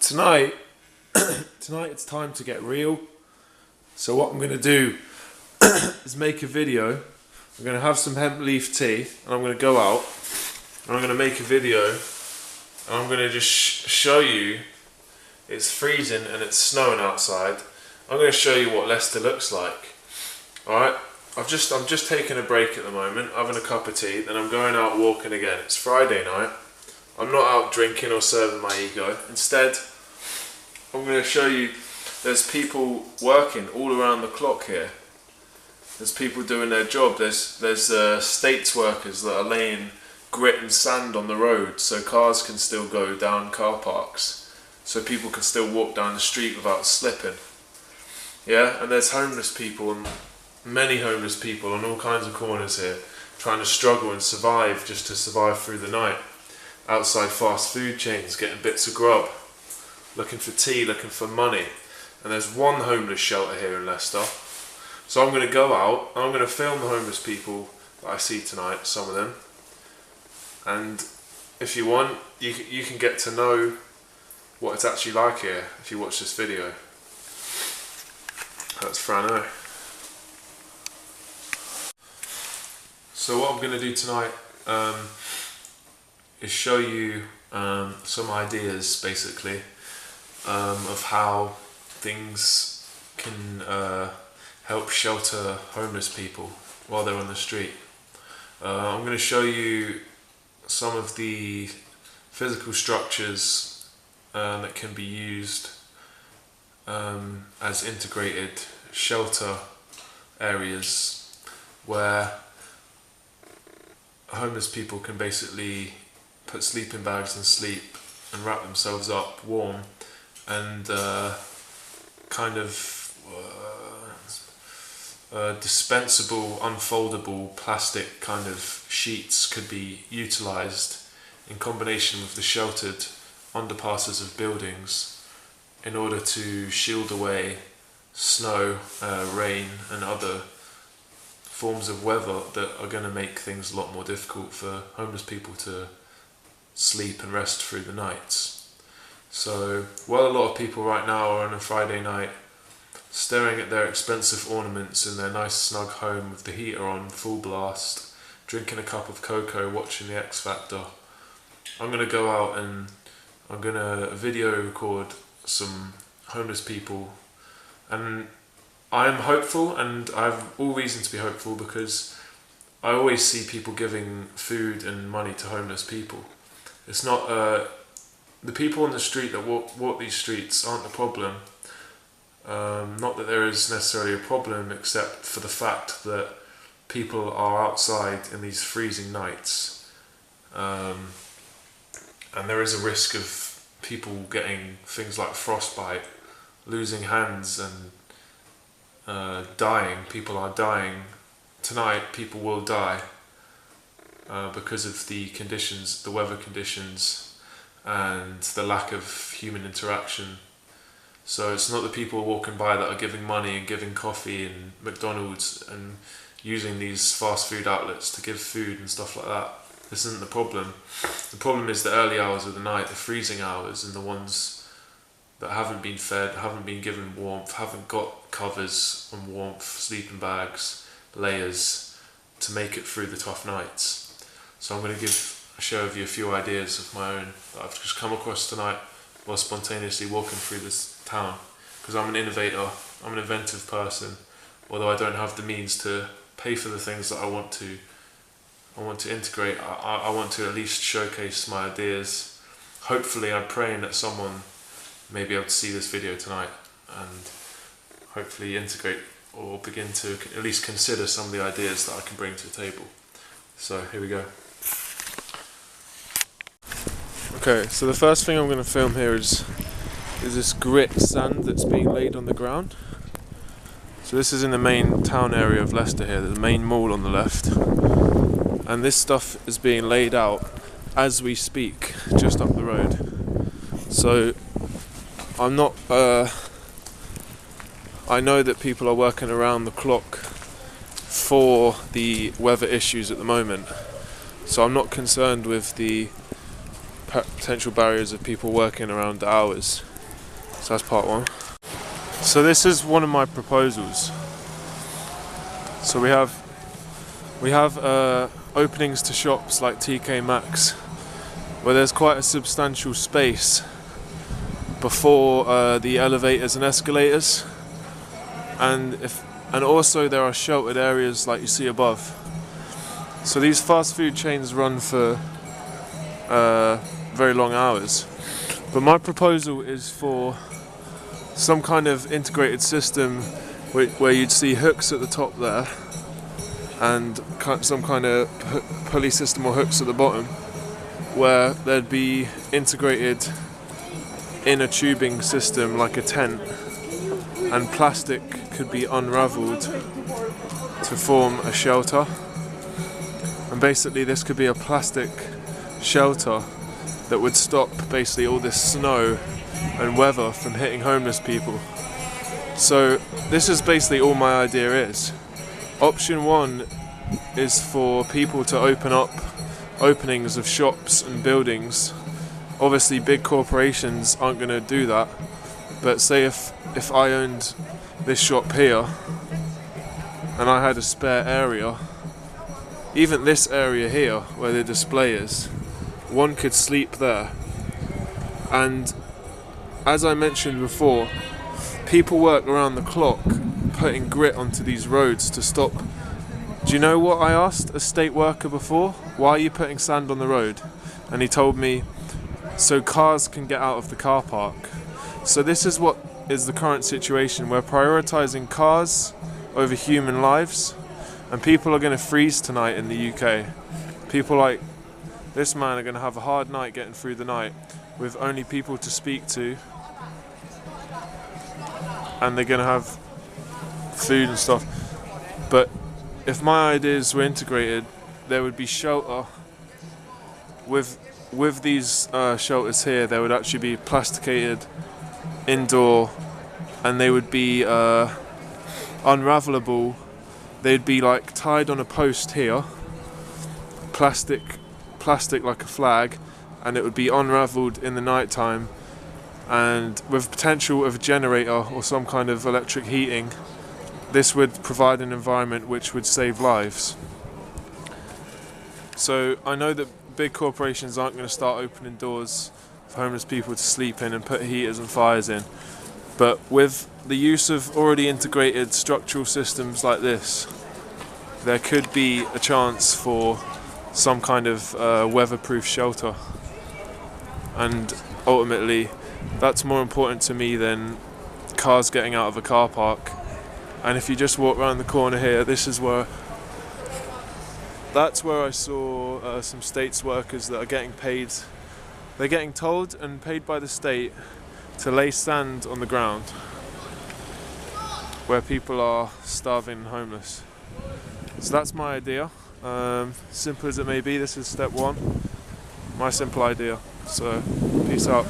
Tonight, tonight it's time to get real. So what I'm going to do is make a video. I'm going to have some hemp leaf tea and I'm going to go out and I'm going to make a video and I'm going to just show you. It's freezing and it's snowing outside. I'm going to show you what Leicester looks like. Alright, I'm just taking a break at the moment, having a cup of tea, then I'm going out walking again. It's Friday night. I'm not out drinking or serving my ego. Instead, I'm going to show you there's people working all around the clock here. There's people doing their job. There's states workers that are laying grit and sand on the road so cars can still go down car parks, so people can still walk down the street without slipping. Yeah, and there's homeless people, and many homeless people on all kinds of corners here, trying to struggle and survive, just to survive through the night. Outside fast food chains, getting bits of grub, looking for tea, looking for money. And there's one homeless shelter here in Leicester. So I'm going to go out and I'm going to film the homeless people that I see tonight, some of them. And if you want, you can get to know what it's actually like here if you watch this video. That's Frano. So what I'm going to do tonight is show you some ideas, basically, of how things can help shelter homeless people while they're on the street. I'm going to show you some of the physical structures that can be used as integrated shelter areas where homeless people can basically put sleeping bags and sleep and wrap themselves up warm, and kind of dispensable, unfoldable plastic kind of sheets could be utilised in combination with the sheltered underpasses of buildings in order to shield away snow, rain and other forms of weather that are going to make things a lot more difficult for homeless people to sleep and rest through the nights. So while a lot of people right now are on a Friday night staring at their expensive ornaments in their nice snug home with the heater on full blast, drinking a cup of cocoa, watching the X Factor, I'm going to go out and I'm going to video record some homeless people. And I am hopeful, and I have all reason to be hopeful, because I always see people giving food and money to homeless people. It's not the people on the street that walk these streets aren't the problem. Not that there is necessarily a problem, except for the fact that people are outside in these freezing nights, and there is a risk of people getting things like frostbite, losing hands and dying. People are dying. Tonight people will die because of the conditions, the weather conditions and the lack of human interaction. So it's not the people walking by that are giving money and giving coffee and McDonald's and using these fast food outlets to give food and stuff like that. This isn't the problem. The problem is the early hours of the night, the freezing hours, and the ones that haven't been fed, haven't been given warmth, haven't got covers and warmth, sleeping bags, layers to make it through the tough nights. So I'm going to share with you a few ideas of my own that I've just come across tonight while spontaneously walking through this town, because I'm an innovator, I'm an inventive person, although I don't have the means to pay for the things that I want to integrate. I want to at least showcase my ideas. Hopefully I'm praying that someone may be able to see this video tonight and hopefully integrate or begin to at least consider some of the ideas that I can bring to the table. So here we go. Okay, so the first thing I'm going to film here is this grit sand that's being laid on the ground. So this is in the main town area of Leicester here, the main mall on the left, and this stuff is being laid out as we speak, just up the road. So I'm not I know that people are working around the clock for the weather issues at the moment, so I'm not concerned with the potential barriers of people working around the hours. So that's part one. So this is one of my proposals. So we have openings to shops like TK Maxx, where there's quite a substantial space before the elevators and escalators, and also there are sheltered areas like you see above. So these fast food chains run for very long hours, but my proposal is for some kind of integrated system where you'd see hooks at the top there and some kind of pulley system or hooks at the bottom, where they'd be integrated in a tubing system like a tent, and plastic could be unravelled to form a shelter. And basically this could be a plastic shelter that would stop basically all this snow and weather from hitting homeless people. So this is basically all my idea is. Option one is for people to open up openings of shops and buildings. Obviously big corporations aren't going to do that, but say if I owned this shop here and I had a spare area, even this area here where the display is, one could sleep there. And as I mentioned before, people work around the clock putting grit onto these roads to stop. Do you know what I asked a state worker before? Why are you putting sand on the road? And he told me, so cars can get out of the car park. So this is what is the current situation. We're prioritising cars over human lives, and people are going to freeze tonight in the UK. People like this man are going to have a hard night getting through the night with only people to speak to, and they're going to have food and stuff. But if my ideas were integrated, there would be shelter. With these shelters here, there would actually be plasticated indoor, and they would be unravelable. They'd be like tied on a post here, plastic like a flag, and it would be unravelled in the night time, and with potential of a generator or some kind of electric heating. This would provide an environment which would save lives. So I know that big corporations aren't going to start opening doors for homeless people to sleep in and put heaters and fires in, but with the use of already integrated structural systems like this, there could be a chance for some kind of weatherproof shelter. And ultimately that's more important to me than cars getting out of a car park. And if you just walk around the corner here, that's where I saw some states workers that are getting paid. They're getting told and paid by the state to lay sand on the ground where people are starving and homeless. So that's my idea. Simple as it may be, this is step one. My simple idea. So peace out.